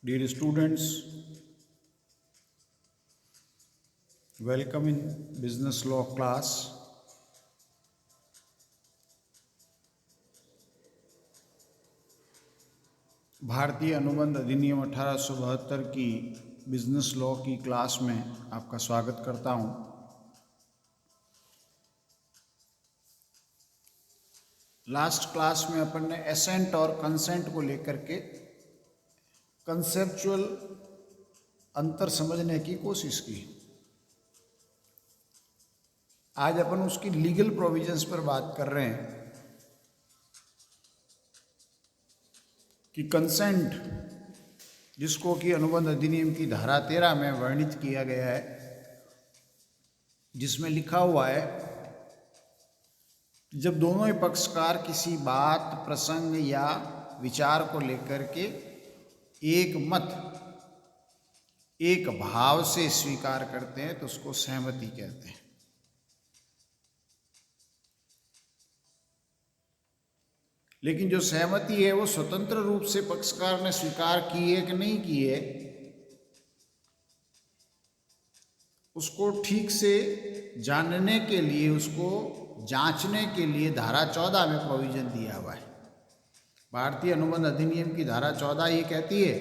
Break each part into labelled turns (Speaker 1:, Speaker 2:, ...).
Speaker 1: Dear students, welcome in business law class. भारतीय अनुबंध अधिनियम 1872 की बिजनेस लॉ की क्लास में आपका स्वागत करता हूं। लास्ट क्लास में अपन ने एसेंट और कंसेंट को लेकर के कंसेप्चुअल अंतर समझने की कोशिश की। आज अपन उसकी लीगल प्रोविजंस पर बात कर रहे हैं कि कंसेंट, जिसको कि अनुबंध अधिनियम की धारा 13 में वर्णित किया गया है, जिसमें लिखा हुआ है जब दोनों ही पक्षकार किसी बात, प्रसंग या विचार को लेकर के एक मत, एक भाव से स्वीकार करते हैं तो उसको सहमति कहते हैं। लेकिन जो सहमति है वो स्वतंत्र रूप से पक्षकार ने स्वीकार की है कि नहीं की है, उसको ठीक से जानने के लिए, उसको जांचने के लिए धारा 14 में प्रोविजन दिया हुआ है। भारतीय अनुबंध अधिनियम की धारा 14 ये कहती है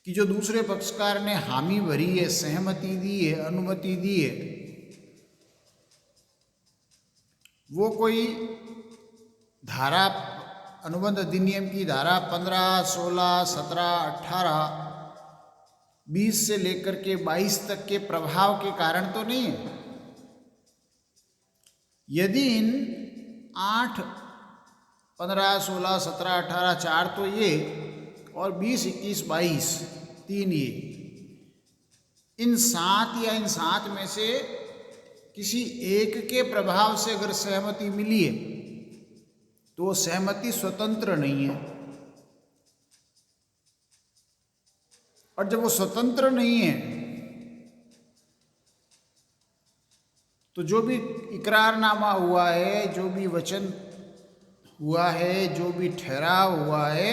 Speaker 1: कि जो दूसरे पक्षकार ने हामी भरी है, सहमति दी है, अनुमति दी है, वो कोई धारा, अनुबंध अधिनियम की धारा 15, 16, 17, 18, 20 से लेकर के 22 तक के प्रभाव के कारण तो नहीं है। यदि इन 8, 15, 16, 17, 18, 4 तो ये और 20, 21, 22 3 ये, इन 7 या इन 7 में से किसी एक के प्रभाव से अगर सहमति मिली है तो वो सहमति स्वतंत्र नहीं है। और जब वो स्वतंत्र नहीं है तो जो भी इकरारनामा हुआ है, जो भी वचन हुआ है, जो भी ठहराव हुआ है,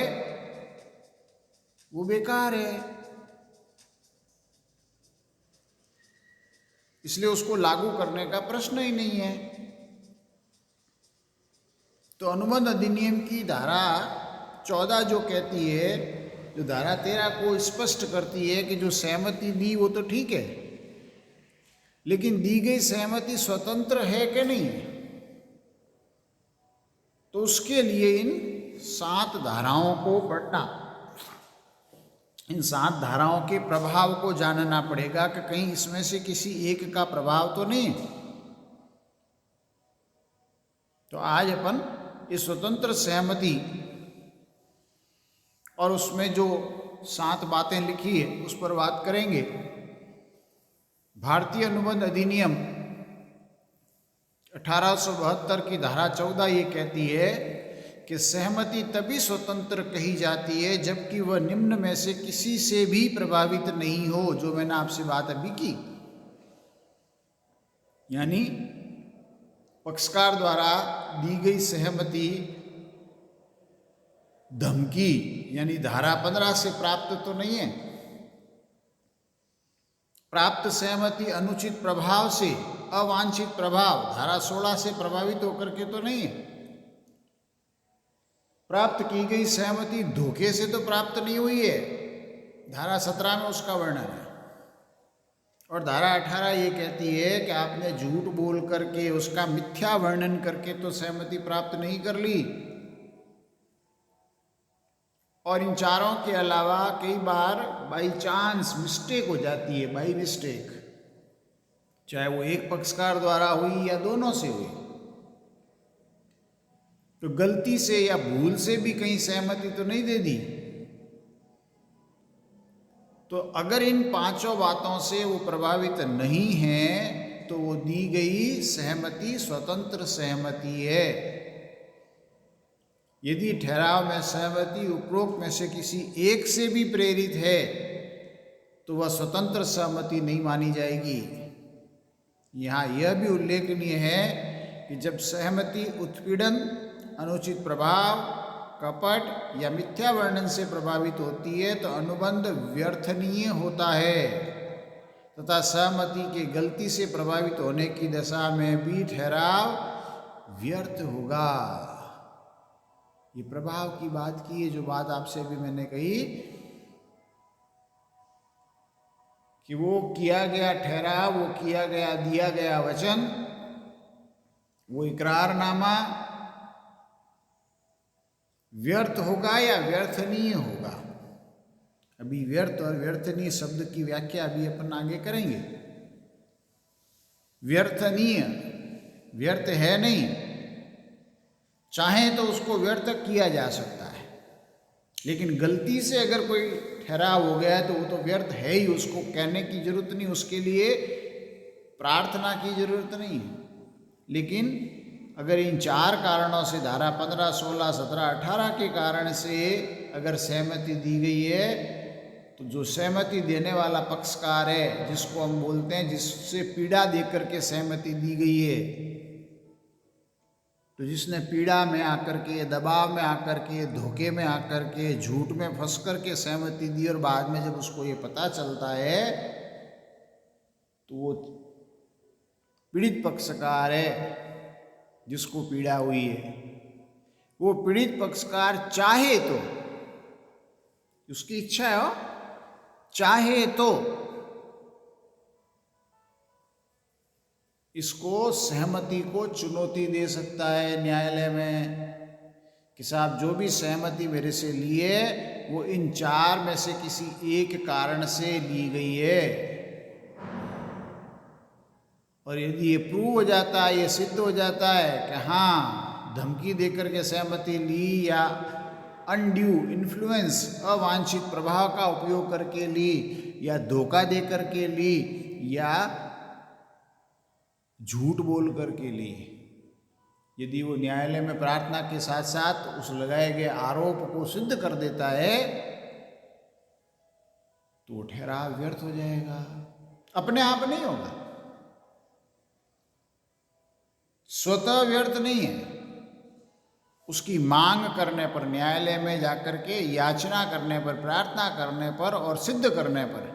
Speaker 1: वो बेकार है। इसलिए उसको लागू करने का प्रश्न ही नहीं है। तो अनुबंध अधिनियम की धारा 14 जो कहती है, जो धारा 13 को स्पष्ट करती है कि जो सहमति दी वो तो ठीक है, लेकिन दी गई सहमति स्वतंत्र है कि नहीं, तो उसके लिए इन 7 धाराओं को पढ़ना, इन 7 धाराओं के प्रभाव को जानना पड़ेगा कि कहीं इसमें से किसी एक का प्रभाव तो नहीं। तो आज अपन इस स्वतंत्र सहमति और उसमें जो 7 बातें लिखी है उस पर बात करेंगे। भारतीय अनुबंध अधिनियम 1872 की धारा 14 ये कहती है कि सहमति तभी स्वतंत्र कही जाती है जबकि वह निम्न में से किसी से भी प्रभावित नहीं हो, जो मैंने आपसे बात अभी की। यानी पक्षकार द्वारा दी गई सहमति धमकी यानी धारा 15 से प्राप्त तो नहीं है। प्राप्त सहमति अनुचित प्रभाव से, अवांछित प्रभाव धारा 16 से प्रभावित होकर के तो नहीं है। प्राप्त की गई सहमति धोखे से तो प्राप्त नहीं हुई है, धारा 17 में उसका वर्णन है। और धारा 18 ये कहती है कि आपने झूठ बोल करके, उसका मिथ्या वर्णन करके तो सहमति प्राप्त नहीं कर ली। और इन चारों के अलावा कई बार बाई चांस मिस्टेक हो जाती है, बाई मिस्टेक, चाहे वो एक पक्षकार द्वारा हुई या दोनों से हुई, तो गलती से या भूल से भी कहीं सहमति तो नहीं दे दी। तो अगर इन 5 बातों से वो प्रभावित नहीं है तो वो दी गई सहमति स्वतंत्र सहमति है। यदि ठहराव में सहमति उपरोक्त में से किसी एक से भी प्रेरित है तो वह स्वतंत्र सहमति नहीं मानी जाएगी। यहाँ यह भी उल्लेखनीय है कि जब सहमति उत्पीड़न, अनुचित प्रभाव, कपट या मिथ्या वर्णन से प्रभावित होती है तो अनुबंध व्यर्थनीय होता है तथा सहमति के गलती से प्रभावित होने की दशा में भी ठहराव व्यर्थ होगा। ये प्रभाव की बात की है, जो बात आपसे अभी मैंने कही कि वो किया गया ठहराव, वो किया गया दिया गया वचन, वो इकरारनामा व्यर्थ होगा या व्यर्थनीय होगा। अभी व्यर्थ और व्यर्थनीय शब्द की व्याख्या अभी अपन आगे करेंगे। व्यर्थनीय, व्यर्थ है नहीं, चाहे तो उसको व्यर्थ किया जा सकता है, लेकिन गलती से अगर कोई ठहराव हो गया है तो वो तो व्यर्थ है ही, उसको कहने की जरूरत नहीं, उसके लिए प्रार्थना की जरूरत नहीं। लेकिन अगर इन 4 कारणों से धारा 15, 16, 17, 18 के कारण से अगर सहमति दी गई है तो जो सहमति देने वाला पक्षकार है, जिसको हम बोलते हैं, जिससे पीड़ा देकर के सहमति दी गई है, तो जिसने पीड़ा में आकर के, दबाव में आकर के, धोखे में आकर के, झूठ में फंस कर के सहमति दी और बाद में जब उसको ये पता चलता है तो वो पीड़ित पक्षकार है, जिसको पीड़ा हुई है। वो पीड़ित पक्षकार चाहे तो, उसकी इच्छा है, चाहे तो इसको सहमति को चुनौती दे सकता है न्यायालय में कि साहब जो भी सहमति मेरे से ली है वो इन 4 में से किसी एक कारण से ली गई है, और यदि ये प्रूव हो जाता है, ये सिद्ध हो जाता है कि हाँ धमकी देकर के सहमति ली या अनड्यू इन्फ्लुएंस, अवांछित प्रभाव का उपयोग करके ली या धोखा दे करके ली या झूठ बोल करके ली, यदि वो न्यायालय में प्रार्थना के साथ साथ उस लगाए गए आरोप को सिद्ध कर देता है तो वो ठहराव व्यर्थ हो जाएगा, अपने आप नहीं होगा, स्वतः व्यर्थ नहीं है। उसकी मांग करने पर, न्यायालय में जाकर के याचना करने पर, प्रार्थना करने पर और सिद्ध करने पर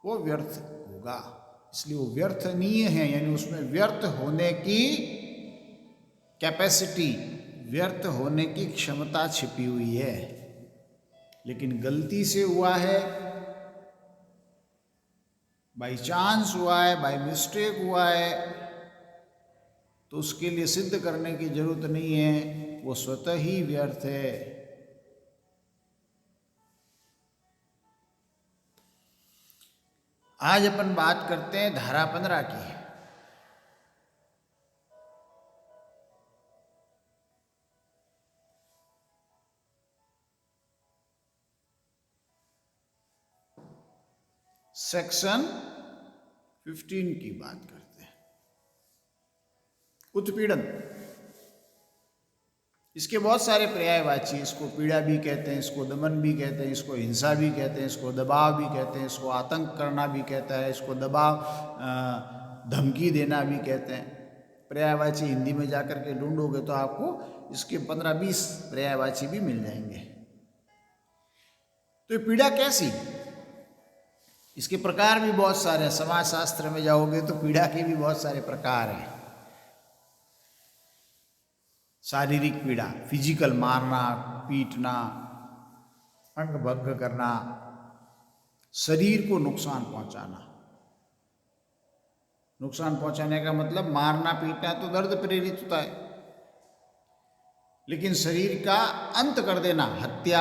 Speaker 1: वो व्यर्थ होगा। इसलिए वो व्यर्थनीय है, यानी उसमें व्यर्थ होने की कैपेसिटी, व्यर्थ होने की क्षमता छिपी हुई है। लेकिन गलती से हुआ है, बाई चांस हुआ है, बाई मिस्टेक हुआ है, तो उसके लिए सिद्ध करने की जरूरत नहीं है, वो स्वतः ही व्यर्थ है। आज अपन बात करते हैं धारा 15 की। सेक्शन 15 की बात करते हैं। उत्पीड़न, इसके बहुत सारे पर्यायवाची, इसको पीड़ा भी कहते हैं, इसको दमन भी कहते हैं, इसको हिंसा भी कहते हैं, इसको दबाव भी कहते हैं, इसको आतंक करना भी कहता है, इसको दबाव धमकी देना भी कहते हैं। पर्यायवाची हिंदी में जाकर के ढूंढोगे तो आपको इसके 15-20 पर्यायवाची भी मिल जाएंगे। तो ये पीड़ा कैसी, इसके प्रकार भी बहुत सारे हैं। समाजशास्त्र में जाओगे तो पीड़ा के भी बहुत सारे प्रकार हैं। शारीरिक पीड़ा, फिजिकल, मारना, पीटना, अंग भंग करना, शरीर को नुकसान पहुंचाना। नुकसान पहुंचाने का मतलब मारना पीटना तो दर्द प्रेरित होता है, लेकिन शरीर का अंत कर देना, हत्या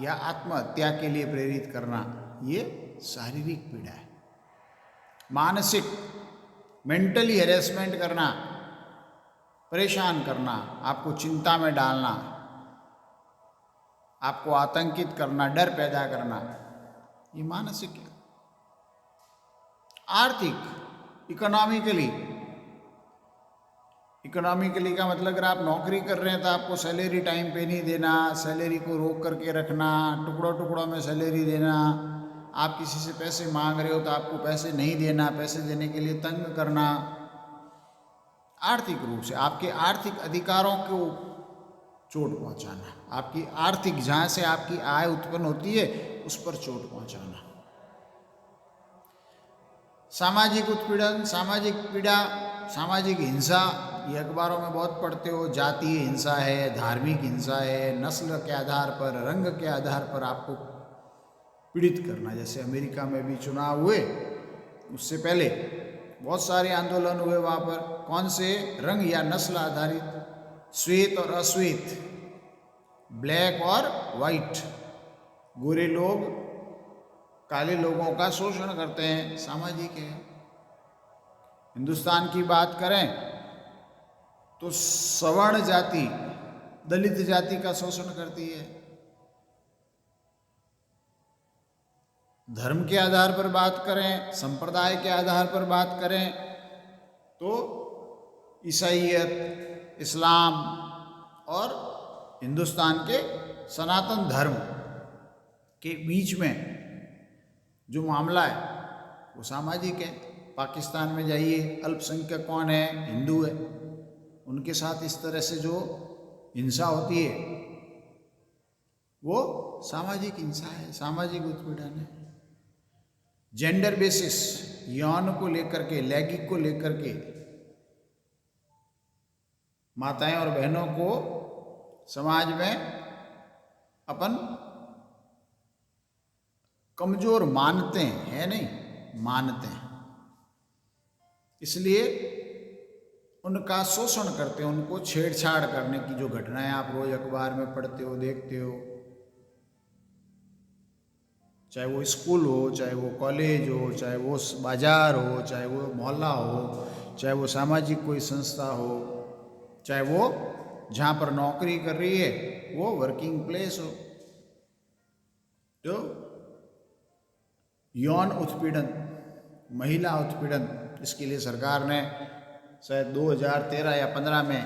Speaker 1: या आत्महत्या के लिए प्रेरित करना, ये शारीरिक पीड़ा है। मानसिक, मेंटली हैरेसमेंट करना, परेशान करना, आपको चिंता में डालना, आपको आतंकित करना, डर पैदा करना, ये मानसिक है। आर्थिक, इकोनॉमिकली का मतलब अगर आप नौकरी कर रहे हैं तो आपको सैलरी टाइम पे नहीं देना, सैलरी को रोक करके रखना, टुकड़ों टुकड़ों में सैलरी देना, आप किसी से पैसे मांग रहे हो तो आपको पैसे नहीं देना, पैसे देने के लिए तंग करना। आर्थिक रूप से आपके आर्थिक अधिकारों को चोट पहुंचाना, आपकी आर्थिक, जहां से आपकी आय उत्पन्न होती है उस पर चोट पहुंचाना। सामाजिक उत्पीड़न, सामाजिक पीड़ा, सामाजिक हिंसा, ये अखबारों में बहुत पढ़ते हो। जातीय हिंसा है, धार्मिक हिंसा है, नस्ल के आधार पर, रंग के आधार पर आपको पीड़ित करना। जैसे अमेरिका में भी चुनाव हुए, उससे पहले बहुत सारे आंदोलन हुए वहाँ पर। कौन से? रंग या नस्ल आधारित, श्वेत और अश्वेत, ब्लैक और वाइट। गोरे लोग काले लोगों का शोषण करते हैं, सामाजिक है। हिंदुस्तान की बात करें तो सवर्ण जाति, दलित जाति का शोषण करती है। धर्म के आधार पर बात करें, संप्रदाय के आधार पर बात करें तो ईसाईयत, इस्लाम और हिंदुस्तान के सनातन धर्म के बीच में जो मामला है वो सामाजिक है। पाकिस्तान में जाइए, अल्पसंख्यक कौन है? हिंदू है। उनके साथ इस तरह से जो हिंसा होती है वो सामाजिक हिंसा है, सामाजिक उत्पीड़न है। जेंडर बेसिस, यौन को लेकर के, लैंगिक को लेकर के माताएं और बहनों को समाज में अपन कमजोर मानते हैं, है नहीं, मानते हैं, इसलिए उनका शोषण करते हैं। उनको छेड़छाड़ करने की जो घटनाएं आप रोज अखबार में पढ़ते हो, देखते हो, चाहे वो स्कूल हो, चाहे वो कॉलेज हो, चाहे वो बाजार हो, चाहे वो मोहल्ला हो, चाहे वो सामाजिक कोई संस्था हो, चाहे वो जहाँ पर नौकरी कर रही है वो वर्किंग प्लेस हो, तो यौन उत्पीड़न, महिला उत्पीड़न, इसके लिए सरकार ने शायद 2013 या 15 में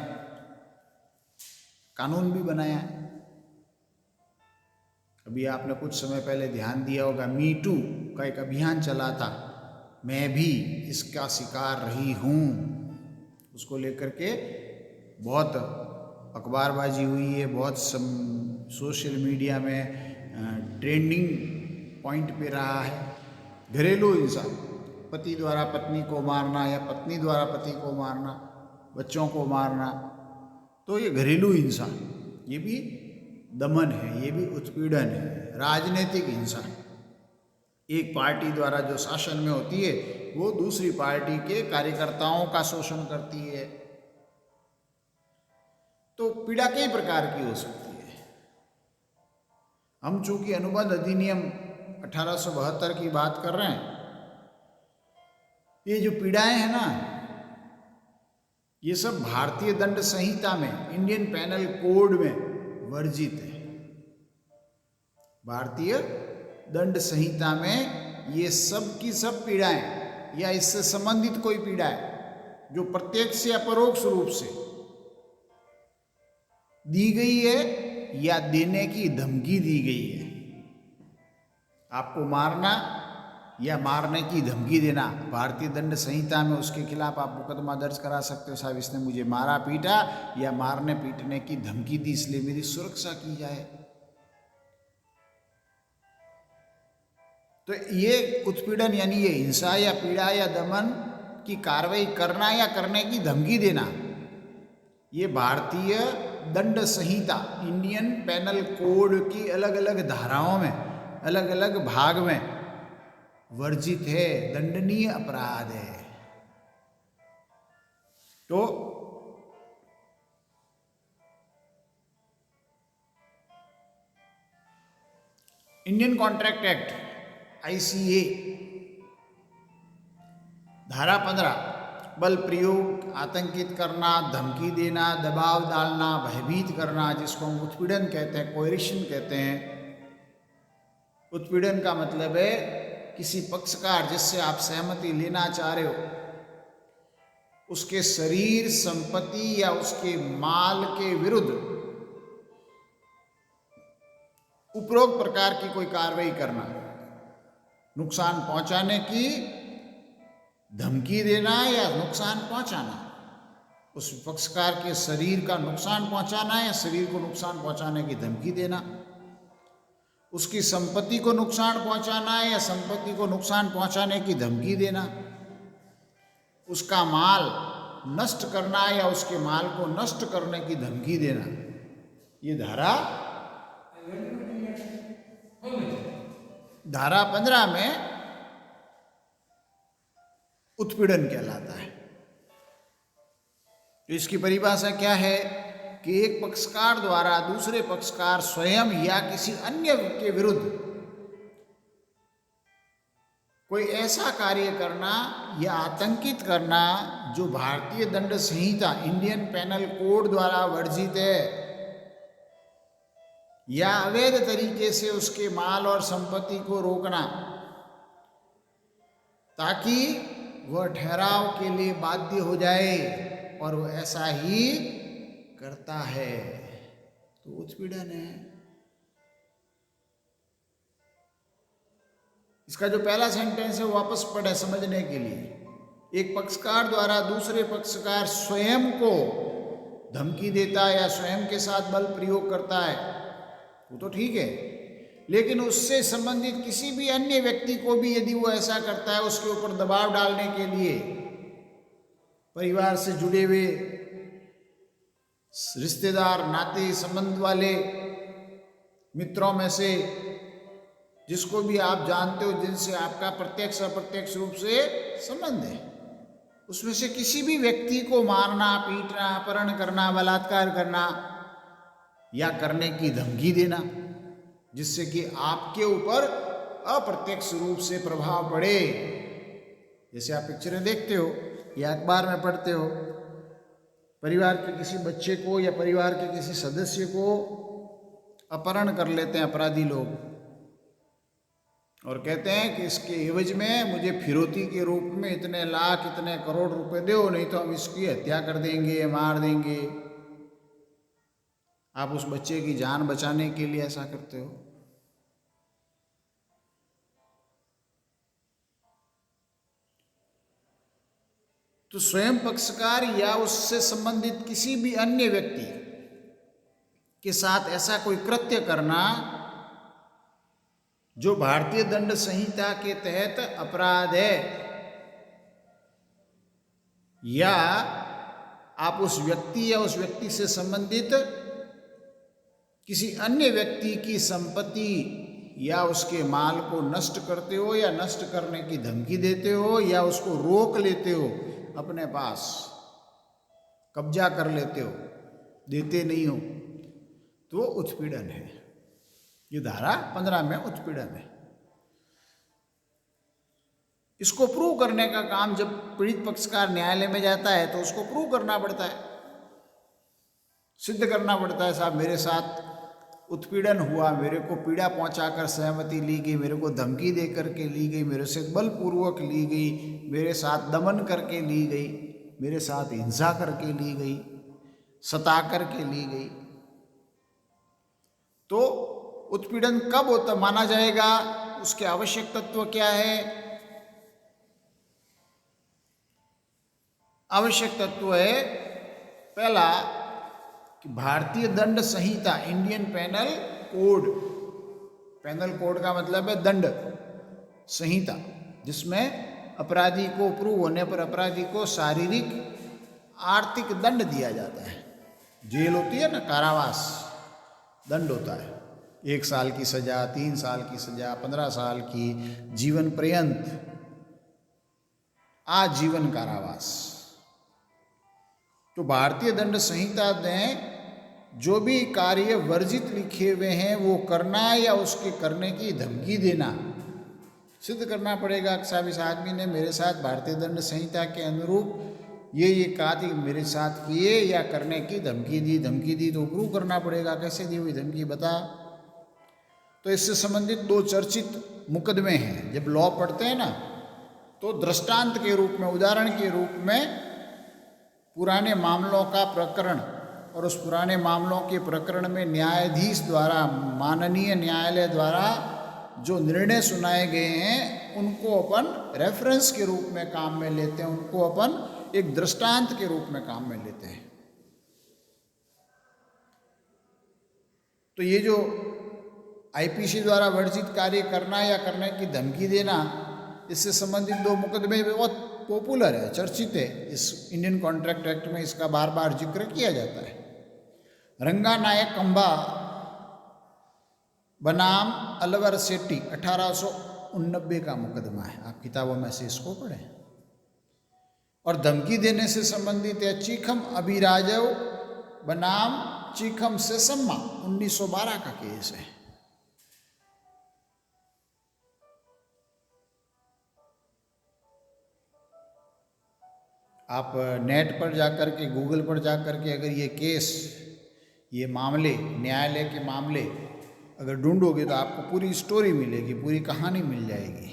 Speaker 1: कानून भी बनाया है। अभी आपने कुछ समय पहले ध्यान दिया होगा, मी टू का एक अभियान चला था, मैं भी इसका शिकार रही हूँ, उसको लेकर के बहुत अखबारबाजी हुई है, बहुत सोशल मीडिया में ट्रेंडिंग पॉइंट पे रहा है। घरेलू हिंसा, पति द्वारा पत्नी को मारना या पत्नी द्वारा पति को मारना, बच्चों को मारना, तो ये घरेलू हिंसा, ये भी दमन है, ये भी उत्पीड़न है। राजनीतिक हिंसा, एक पार्टी द्वारा जो शासन में होती है वो दूसरी पार्टी के कार्यकर्ताओं का शोषण करती है। तो पीड़ा कई प्रकार की हो सकती है। हम चूंकि अनुबंध अधिनियम 1872 की बात कर रहे हैं, ये जो पीड़ाएं हैं ना, ये सब भारतीय दंड संहिता में, इंडियन पेनल कोड में वर्जित है। भारतीय दंड संहिता में ये सब की सब पीड़ाएं या इससे संबंधित कोई पीड़ा है जो प्रत्यक्ष या परोक्ष रूप से दी गई है या देने की धमकी दी गई है, आपको मारना या मारने की धमकी देना, भारतीय दंड संहिता में उसके खिलाफ आप मुकदमा दर्ज करा सकते हो। साहब इसने मुझे मारा पीटा या मारने पीटने की धमकी दी, इसलिए मेरी सुरक्षा की जाए। तो ये उत्पीड़न यानी ये हिंसा या पीड़ा या दमन की कार्रवाई करना या करने की धमकी देना, ये भारतीय दंड संहिता, इंडियन पेनल कोड की अलग अलग धाराओं में, अलग अलग भाग में वर्जित है, दंडनीय अपराध है। तो इंडियन कॉन्ट्रैक्ट एक्ट ICA धारा 15, बल प्रयोग, आतंकित करना, धमकी देना, दबाव डालना, भयभीत करना, जिसको हम उत्पीड़न कहते हैं, कोएरिशन कहते हैं। उत्पीड़न का मतलब है किसी पक्षकार जिससे आप सहमति लेना चाह रहे हो, उसके शरीर, संपत्ति या उसके माल के विरुद्ध उपरोक्त प्रकार की कोई कार्रवाई करना, नुकसान पहुंचाने की धमकी देना या नुकसान पहुंचाना, उस पक्षकार के शरीर का नुकसान पहुंचाना या शरीर को नुकसान पहुंचाने की धमकी देना, उसकी संपत्ति को नुकसान पहुंचाना है या संपत्ति को नुकसान पहुंचाने की धमकी देना, उसका माल नष्ट करना है या उसके माल को नष्ट करने की धमकी देना, ये धारा 15 में उत्पीड़न कहलाता है। तो इसकी परिभाषा क्या है कि एक पक्षकार द्वारा दूसरे पक्षकार स्वयं या किसी अन्य के विरुद्ध कोई ऐसा कार्य करना या आतंकित करना जो भारतीय दंड संहिता इंडियन पेनल कोड द्वारा वर्जित है, या अवैध तरीके से उसके माल और संपत्ति को रोकना ताकि वह ठहराव के लिए बाध्य हो जाए और वह ऐसा ही करता है, तो उत्पीड़न है। इसका जो पहला सेंटेंस है वापस पढ़े समझने के लिए। एक पक्षकार द्वारा दूसरे पक्षकार स्वयं को धमकी देता है या स्वयं के साथ बल प्रयोग करता है, वो तो ठीक है, लेकिन उससे संबंधित किसी भी अन्य व्यक्ति को भी यदि वो ऐसा करता है, उसके ऊपर दबाव डालने के लिए परिवार से जुड़े हुए रिश्तेदार, नाते संबंध वाले मित्रों में से जिसको भी आप जानते हो, जिनसे आपका प्रत्यक्ष अप्रत्यक्ष रूप से संबंध है, उसमें से किसी भी व्यक्ति को मारना, पीटना, अपहरण करना, बलात्कार करना या करने की धमकी देना जिससे कि आपके ऊपर अप्रत्यक्ष रूप से प्रभाव पड़े। जैसे आप पिक्चरें देखते हो या अखबार में पढ़ते हो, परिवार के किसी बच्चे को या परिवार के किसी सदस्य को अपहरण कर लेते हैं अपराधी लोग और कहते हैं कि इसके एवज में मुझे फिरौती के रूप में इतने लाख, इतने करोड़ रुपए दो, नहीं तो हम इसकी हत्या कर देंगे, मार देंगे। आप उस बच्चे की जान बचाने के लिए ऐसा करते हो। तो स्वयं पक्षकार या उससे संबंधित किसी भी अन्य व्यक्ति के साथ ऐसा कोई कृत्य करना जो भारतीय दंड संहिता के तहत अपराध है, या आप उस व्यक्ति या उस व्यक्ति से संबंधित किसी अन्य व्यक्ति की संपत्ति या उसके माल को नष्ट करते हो या नष्ट करने की धमकी देते हो या उसको रोक लेते हो, अपने पास कब्जा कर लेते हो, देते नहीं हो, तो उत्पीड़न है। ये धारा 15 में उत्पीड़न है। इसको प्रूव करने का काम जब पीड़ित पक्षकार न्यायालय में जाता है तो उसको प्रूव करना पड़ता है, सिद्ध करना पड़ता है, साहब मेरे साथ उत्पीड़न हुआ, मेरे को पीड़ा पहुंचाकर सहमति ली गई, मेरे को धमकी दे करके ली गई, मेरे से बलपूर्वक ली गई, मेरे साथ दमन करके ली गई, मेरे साथ हिंसा करके ली गई, सता करके ली गई। तो उत्पीड़न कब होता माना जाएगा, उसके आवश्यक तत्व क्या है? आवश्यक तत्व है पहला कि भारतीय दंड संहिता Indian penal code, penal code का मतलब है दंड संहिता, जिसमें अपराधी को प्रूव होने पर अपराधी को शारीरिक आर्थिक दंड दिया जाता है। जेल होती है ना, कारावास दंड होता है, 1 साल की सजा, 3 साल की सजा, 15 साल की, जीवन पर्यंत, आजीवन कारावास। तो भारतीय दंड संहिता में जो भी कार्य वर्जित लिखे हुए हैं वो करना या उसके करने की धमकी देना सिद्ध करना पड़ेगा। साहब इस आदमी ने मेरे साथ भारतीय दंड संहिता के अनुरूप ये कहा थी, मेरे साथ किए या करने की धमकी दी, तो प्रूव करना पड़ेगा। कैसे दी हुई धमकी बता। तो इससे संबंधित 2 चर्चित मुकदमे हैं। जब लॉ पढ़ते हैं ना तो दृष्टांत के रूप में, उदाहरण के रूप में पुराने मामलों का प्रकरण, और उस पुराने मामलों के प्रकरण में न्यायाधीश द्वारा, माननीय न्यायालय द्वारा जो निर्णय सुनाए गए हैं उनको अपन रेफरेंस के रूप में काम में लेते हैं, उनको अपन एक दृष्टांत के रूप में काम में लेते हैं। तो ये जो आईपीसी द्वारा वर्जित कार्य करना या करने की धमकी देना, इससे संबंधित 2 मुकदमे बहुत पॉपुलर है, चर्चित है। इस इंडियन कॉन्ट्रैक्ट एक्ट में इसका बार बार जिक्र किया जाता है। रंगा नायक कंबा बनाम अलवर सेट्टी 1889 का मुकदमा है। आप किताबों में से इसको पढ़ें। और धमकी देने से संबंधित है चीखम अभिराजव बनाम चीखम सेसम्मा 1912 का केस है। आप नेट पर जाकर के, गूगल पर जाकर के अगर ये केस, ये मामले, न्यायालय के मामले अगर ढूंढोगे तो आपको पूरी स्टोरी मिलेगी, पूरी कहानी मिल जाएगी।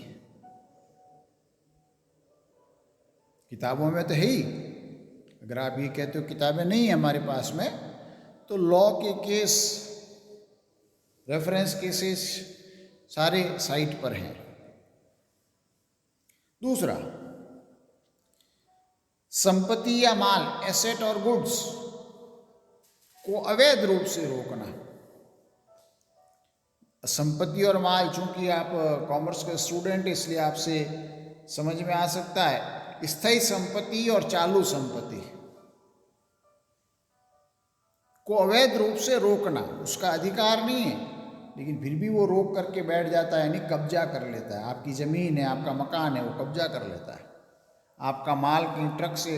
Speaker 1: किताबों में तो है ही। अगर आप ये कहते हो किताबें नहीं है हमारे पास में, तो लॉ के केस, रेफरेंस केसेस सारे साइट पर हैं। दूसरा, संपत्ति या माल, एसेट और गुड्स को अवैध रूप से रोकना। संपत्ति और माल, चूंकि आप कॉमर्स के स्टूडेंट, इसलिए आपसे समझ में आ सकता है। स्थायी संपत्ति और चालू संपत्ति को अवैध रूप से रोकना, उसका अधिकार नहीं है, लेकिन फिर भी वो रोक करके बैठ जाता है, यानी कब्जा कर लेता है। आपकी ज़मीन है, आपका मकान है, वो कब्जा कर लेता है। आपका माल कहीं ट्रक से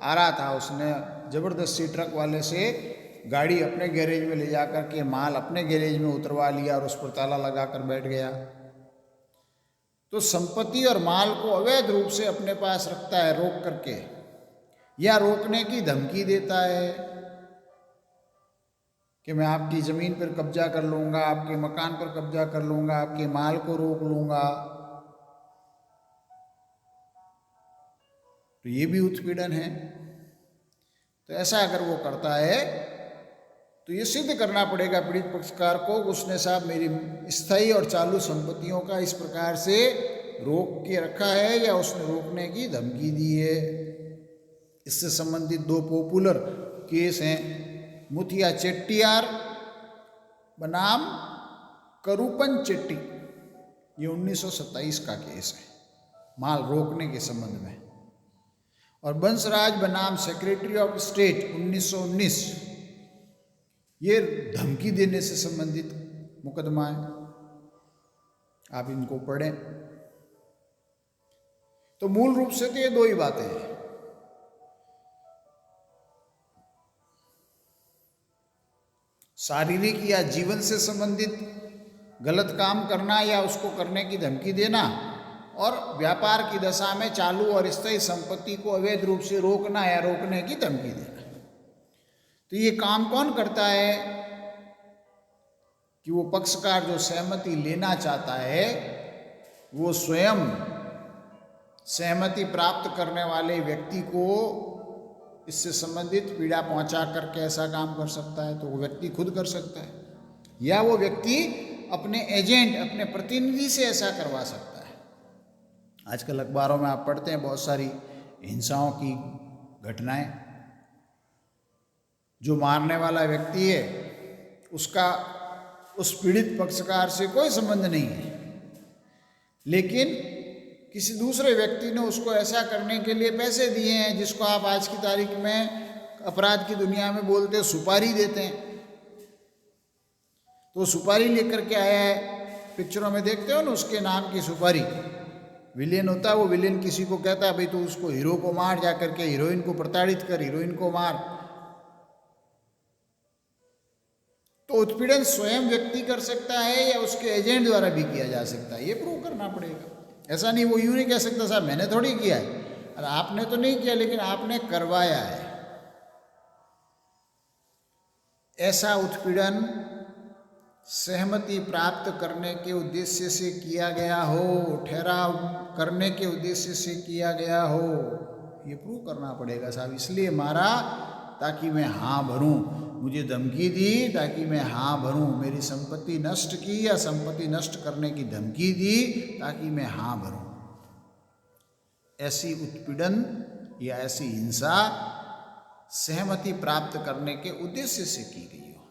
Speaker 1: आ रहा था, उसने ज़बरदस्ती ट्रक वाले से गाड़ी अपने गैरेज में ले जा कर के माल अपने गैरेज में उतरवा लिया और उस पर ताला लगा कर बैठ गया। तो संपत्ति और माल को अवैध रूप से अपने पास रखता है, रोक करके, या रोकने की धमकी देता है कि मैं आपकी ज़मीन पर कब्जा कर लूँगा, आपके मकान पर कब्जा कर लूँगा, आपके माल को रोक लूँगा। तो ये भी उत्पीड़न है। तो ऐसा अगर वो करता है तो ये सिद्ध करना पड़ेगा पीड़ित पक्षकार को, उसने साहब मेरी स्थायी और चालू संपत्तियों का इस प्रकार से रोक के रखा है या उसने रोकने की धमकी दी है। इससे संबंधित 2 पॉपुलर केस हैं। मुथिया चेट्टियार बनाम करूपन चेट्टी, ये 1927 का केस है, माल रोकने के संबंध में। और बंसराज बनाम सेक्रेटरी ऑफ स्टेट 1919, ये धमकी देने से संबंधित मुकदमा है। आप इनको पढ़ें। तो मूल रूप से तो ये 2 ही बातें हैं। शारीरिक या जीवन से संबंधित गलत काम करना या उसको करने की धमकी देना, और व्यापार की दशा में चालू और स्थायी संपत्ति को अवैध रूप से रोकना या रोकने की धमकी देना। तो ये काम कौन करता है कि वो पक्षकार जो सहमति लेना चाहता है, वो स्वयं सहमति प्राप्त करने वाले व्यक्ति को इससे संबंधित पीड़ा पहुंचा करके ऐसा काम कर सकता है। तो वो व्यक्ति खुद कर सकता है, या वो व्यक्ति अपने एजेंट, अपने प्रतिनिधि से ऐसा करवा सकता है। आजकल अखबारों में आप पढ़ते हैं बहुत सारी हिंसाओं की घटनाएं। जो मारने वाला व्यक्ति है उसका उस पीड़ित पक्षकार से कोई संबंध नहीं है, लेकिन किसी दूसरे व्यक्ति ने उसको ऐसा करने के लिए पैसे दिए हैं, जिसको आप आज की तारीख में अपराध की दुनिया में बोलते हैं सुपारी देते हैं। तो सुपारी लेकर के आया है, पिक्चरों में देखते हो ना, उसके नाम की सुपारी। विलेन होता है, वो विलेन किसी को कहता है भाई तू उसको हीरो को मार, जा करके हीरोइन को प्रताड़ित कर, हीरोइन को मार। तो उत्पीड़न स्वयं व्यक्ति कर सकता है या उसके एजेंट द्वारा भी किया जा सकता है, ये प्रूव करना पड़ेगा। ऐसा नहीं, वो यूं नहीं कह सकता साहब मैंने थोड़ी किया है, अरे आपने तो नहीं किया लेकिन आपने करवाया है। ऐसा उत्पीड़न सहमति प्राप्त करने के उद्देश्य से किया गया हो, ठहराव करने के उद्देश्य से किया गया हो, ये प्रूव करना पड़ेगा साहब इसलिए मारा ताकि मैं हाँ भरूं, मुझे धमकी दी ताकि मैं हाँ भरूं, मेरी संपत्ति नष्ट की या संपत्ति नष्ट करने की धमकी दी ताकि मैं हाँ भरूं। ऐसी उत्पीड़न या ऐसी हिंसा सहमति प्राप्त करने के उद्देश्य से की गई हो।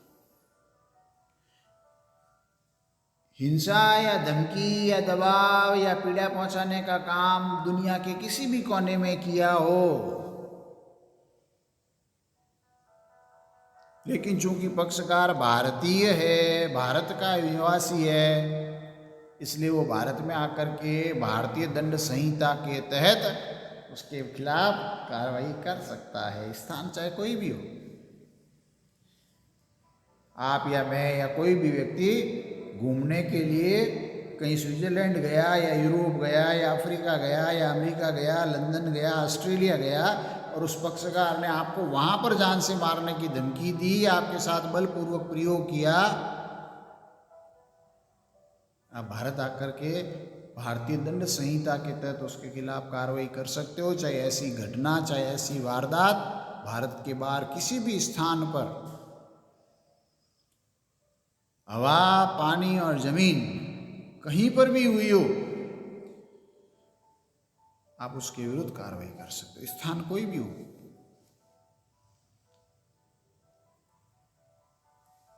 Speaker 1: हिंसा या धमकी या दबाव या पीड़ा पहुंचाने का काम दुनिया के किसी भी कोने में किया हो, लेकिन चूंकि पक्षकार भारतीय है, भारत का निवासी है, इसलिए वो भारत में आकर के भारतीय दंड संहिता के तहत उसके खिलाफ कार्रवाई कर सकता है, स्थान चाहे कोई भी हो। आप या मैं या कोई भी व्यक्ति घूमने के लिए कहीं स्विट्जरलैंड गया या यूरोप गया या अफ्रीका गया या अमेरिका गया, लंदन गया, ऑस्ट्रेलिया गया, और उस पक्षकार ने आपको वहाँ पर जान से मारने की धमकी दी, आपके साथ बलपूर्वक प्रयोग किया, आप भारत आकर के भारतीय दंड संहिता के तहत उसके खिलाफ कार्रवाई कर सकते हो। चाहे ऐसी घटना, चाहे ऐसी वारदात भारत के बाहर किसी भी स्थान पर हवा, पानी और जमीन कहीं पर भी हुई हो, आप उसके विरुद्ध कार्रवाई कर सकते हो, स्थान कोई भी हो।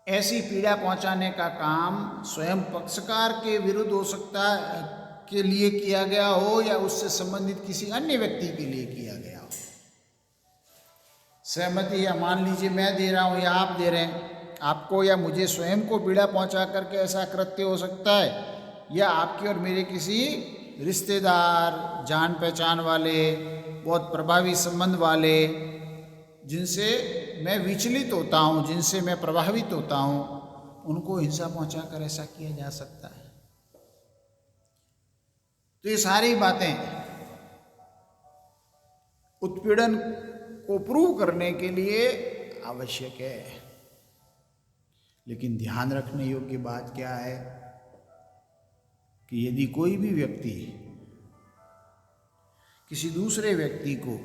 Speaker 1: ऐसी पीड़ा पहुंचाने का काम स्वयं पक्षकार के विरुद्ध हो सकता है के लिए किया गया हो या उससे संबंधित किसी अन्य व्यक्ति के लिए किया गया हो। सहमति या मान लीजिए मैं दे रहा हूं या आप दे रहे हैं, आपको या मुझे स्वयं को पीड़ा पहुंचा करके ऐसा कृत्य हो सकता है, या आपके और मेरे किसी रिश्तेदार, जान पहचान वाले, बहुत प्रभावी संबंध वाले, जिनसे मैं विचलित होता हूँ, जिनसे मैं प्रभावित होता हूँ, उनको हिंसा पहुंचाकर ऐसा किया जा सकता है। तो ये सारी बातें उत्पीड़न को प्रूव करने के लिए आवश्यक है। लेकिन ध्यान रखने योग्य बात क्या है कि यदि कोई भी व्यक्ति किसी दूसरे व्यक्ति को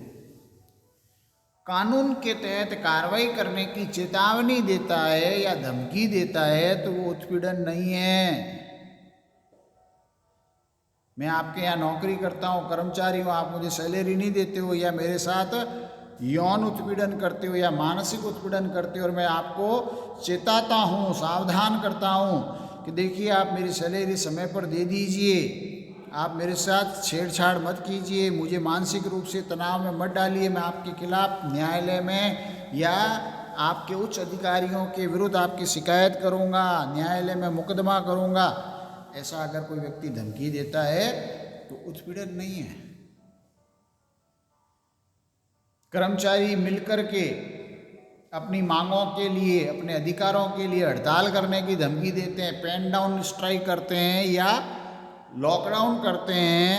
Speaker 1: कानून के तहत कार्रवाई करने की चेतावनी देता है या धमकी देता है, तो वो उत्पीड़न नहीं है। मैं आपके यहाँ नौकरी करता हूँ, कर्मचारी हूँ, आप मुझे सैलरी नहीं देते हो या मेरे साथ यौन उत्पीड़न करते हो या मानसिक उत्पीड़न करते हो, और मैं आपको चेताता हूँ, सावधान करता हूँ कि देखिए आप मेरी सैलरी समय पर दे दीजिए, आप मेरे साथ छेड़छाड़ मत कीजिए, मुझे मानसिक रूप से तनाव में मत डालिए, मैं आपके खिलाफ न्यायालय में या आपके उच्च अधिकारियों के विरुद्ध आपकी शिकायत करूँगा, न्यायालय में मुकदमा करूँगा। ऐसा अगर कोई व्यक्ति धमकी देता है तो उत्पीड़न नहीं है। कर्मचारी मिलकर के अपनी मांगों के लिए, अपने अधिकारों के लिए हड़ताल करने की धमकी देते हैं, पेन डाउन स्ट्राइक करते हैं या लॉकडाउन करते हैं,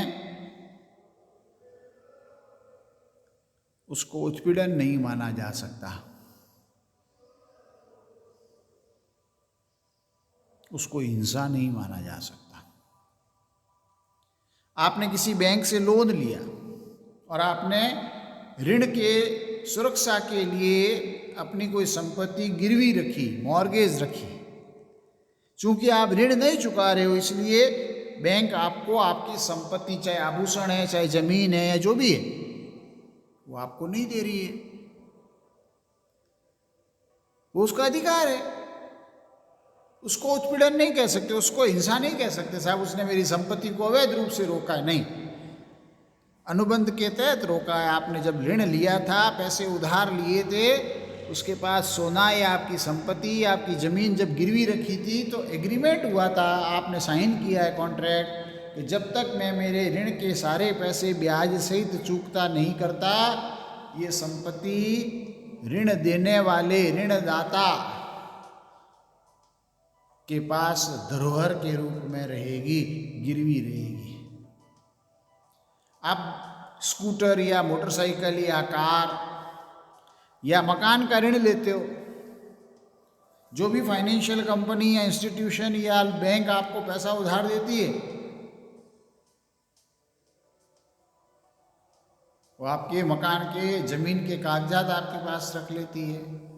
Speaker 1: उसको उत्पीड़न नहीं माना जा सकता, उसको हिंसा नहीं माना जा सकता। आपने किसी बैंक से लोन लिया और आपने ऋण के सुरक्षा के लिए अपनी कोई संपत्ति गिरवी रखी, मॉर्गेज रखी। चूंकि आप ऋण नहीं चुका रहे हो, इसलिए बैंक आपको आपकी संपत्ति, चाहे आभूषण है, चाहे जमीन है, या जो भी है, वो आपको नहीं दे रही है। वो उसका अधिकार है, उसको उत्पीड़न नहीं कह सकते, उसको हिंसा नहीं कह सकते। साहब उसने मेरी संपत्ति को अवैध रूप से रोका है, नहीं, अनुबंध के तहत रोका है। आपने जब ऋण लिया था, पैसे उधार लिए थे, उसके पास सोना या आपकी संपत्ति या आपकी ज़मीन जब गिरवी रखी थी, तो एग्रीमेंट हुआ था, आपने साइन किया है कॉन्ट्रैक्ट कि जब तक मैं मेरे ऋण के सारे पैसे ब्याज सहित चूकता नहीं करता, ये संपत्ति ऋण देने वाले ऋणदाता के पास धरोहर के रूप में रहेगी, गिरवी रहेगी। आप स्कूटर या मोटरसाइकिल या कार या मकान का ऋण लेते हो, जो भी फाइनेंशियल कंपनी या इंस्टीट्यूशन या बैंक आपको पैसा उधार देती है, वो आपके मकान के, जमीन के कागजात आपके पास रख लेती है।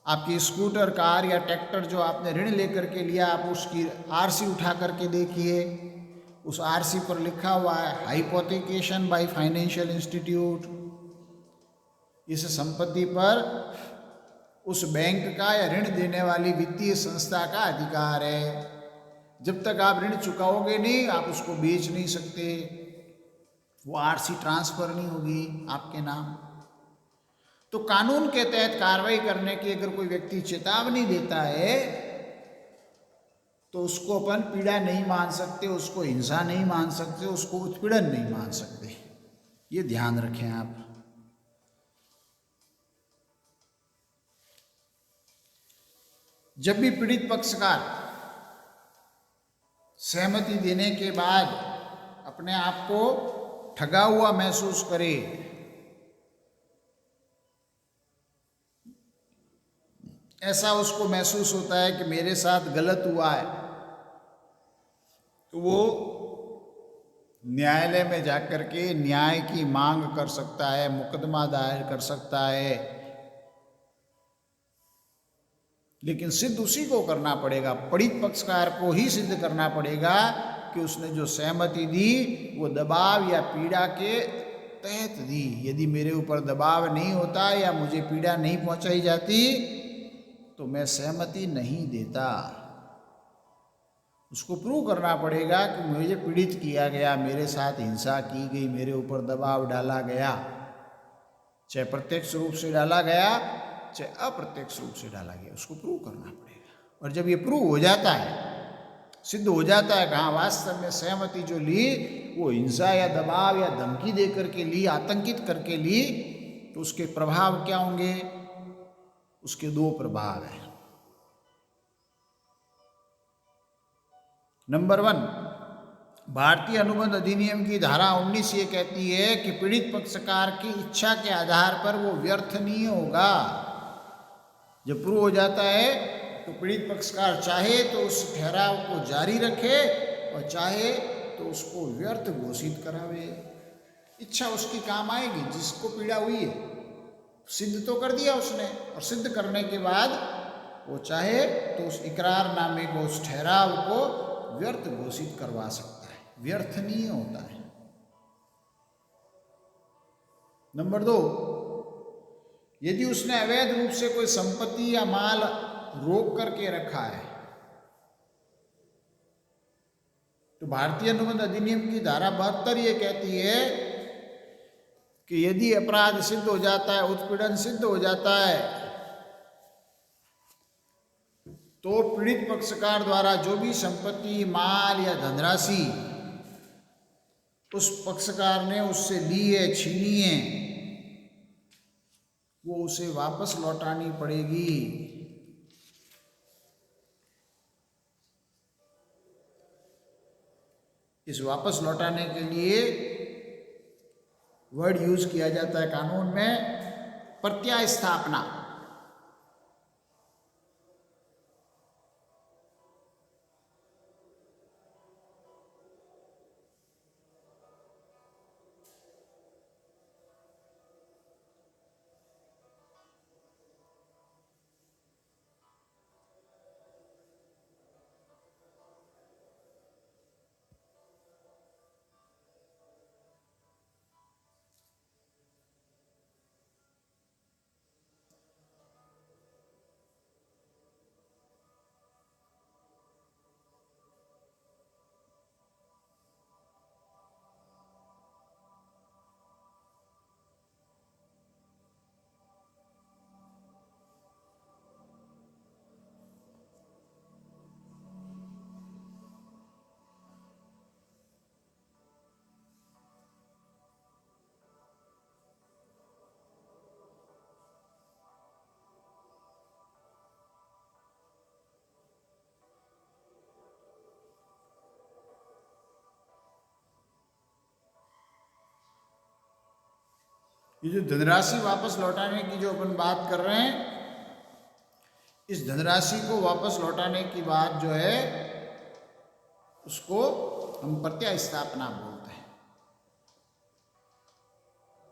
Speaker 1: आपकी स्कूटर, कार या ट्रैक्टर जो आपने ऋण लेकर के लिया, आप उसकी आरसी उठा करके देखिए, उस आरसी पर लिखा हुआ है हाइपोथिकेशन बाय फाइनेंशियल इंस्टीट्यूट। इस संपत्ति पर उस बैंक का या ऋण देने वाली वित्तीय संस्था का अधिकार है। जब तक आप ऋण चुकाओगे नहीं आप उसको बेच नहीं सकते, वो आरसी ट्रांसफर नहीं होगी आपके नाम। तो कानून के तहत कार्रवाई करने की अगर कोई व्यक्ति चेतावनी देता है तो उसको अपन पीड़ा नहीं मान सकते, उसको हिंसा नहीं मान सकते, उसको उत्पीड़न नहीं मान सकते। ये ध्यान रखें आप। जब भी पीड़ित पक्षकार सहमति देने के बाद अपने आप को ठगा हुआ महसूस करे, ऐसा उसको महसूस होता है कि मेरे साथ गलत हुआ है, तो वो न्यायालय में जाकर के न्याय की मांग कर सकता है, मुकदमा दायर कर सकता है। लेकिन सिद्ध उसी को करना पड़ेगा, पीड़ित पक्षकार को ही सिद्ध करना पड़ेगा कि उसने जो सहमति दी वो दबाव या पीड़ा के तहत दी। यदि मेरे ऊपर दबाव नहीं होता या मुझे पीड़ा नहीं पहुंचाई जाती तो मैं सहमति नहीं देता। उसको प्रूव करना पड़ेगा कि मुझे पीड़ित किया गया, मेरे साथ हिंसा की गई, मेरे ऊपर दबाव डाला गया, चाहे प्रत्यक्ष रूप से डाला गया चाहे अप्रत्यक्ष रूप से डाला गया, उसको प्रूव करना पड़ेगा। और जब ये प्रूव हो जाता है, सिद्ध हो जाता है कि हाँ वास्तव में सहमति जो ली वो हिंसा या दबाव या धमकी दे करके ली, आतंकित करके ली, तो उसके प्रभाव क्या होंगे? उसके दो प्रभाव हैं। नंबर 1, भारतीय अनुबंध अधिनियम की धारा 19 ये कहती है कि पीड़ित पक्षकार की इच्छा के आधार पर वो व्यर्थ नहीं होगा। जब प्रूव हो जाता है तो पीड़ित पक्षकार चाहे तो उस ठहराव को जारी रखे और चाहे तो उसको व्यर्थ घोषित करावे। इच्छा उसकी काम आएगी, जिसको पीड़ा हुई है सिद्ध तो कर दिया उसने, और सिद्ध करने के बाद वो चाहे तो उस इकरारनामे को, उस ठहराव को व्यर्थ घोषित करवा सकता है, व्यर्थ नहीं होता है। नंबर 2, यदि उसने अवैध रूप से कोई संपत्ति या माल रोक करके रखा है तो भारतीय अनुबंध अधिनियम की धारा 72 ये कहती है कि यदि अपराध सिद्ध हो जाता है, उत्पीड़न सिद्ध हो जाता है, तो पीड़ित पक्षकार द्वारा जो भी संपत्ति, माल या धनराशि उस पक्षकार ने उससे ली है, छीनी है, वो उसे वापस लौटानी पड़ेगी। इस वापस लौटाने के लिए वर्ड यूज किया जाता है कानून में, प्रत्यास्थापना। ये जो धनराशि वापस लौटाने की जो अपन बात कर रहे हैं, इस धनराशि को वापस लौटाने की बात जो है उसको हम प्रत्यास्थापना बोलते हैं।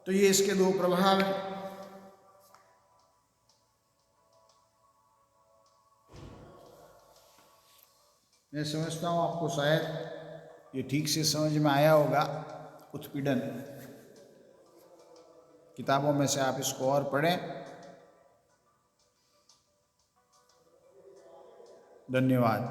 Speaker 1: तो ये इसके दो प्रभाव हैं। मैं समझता हूँ आपको शायद ये ठीक से समझ में आया होगा। उत्पीड़न किताबों में से आप इसको और पढ़ें। धन्यवाद।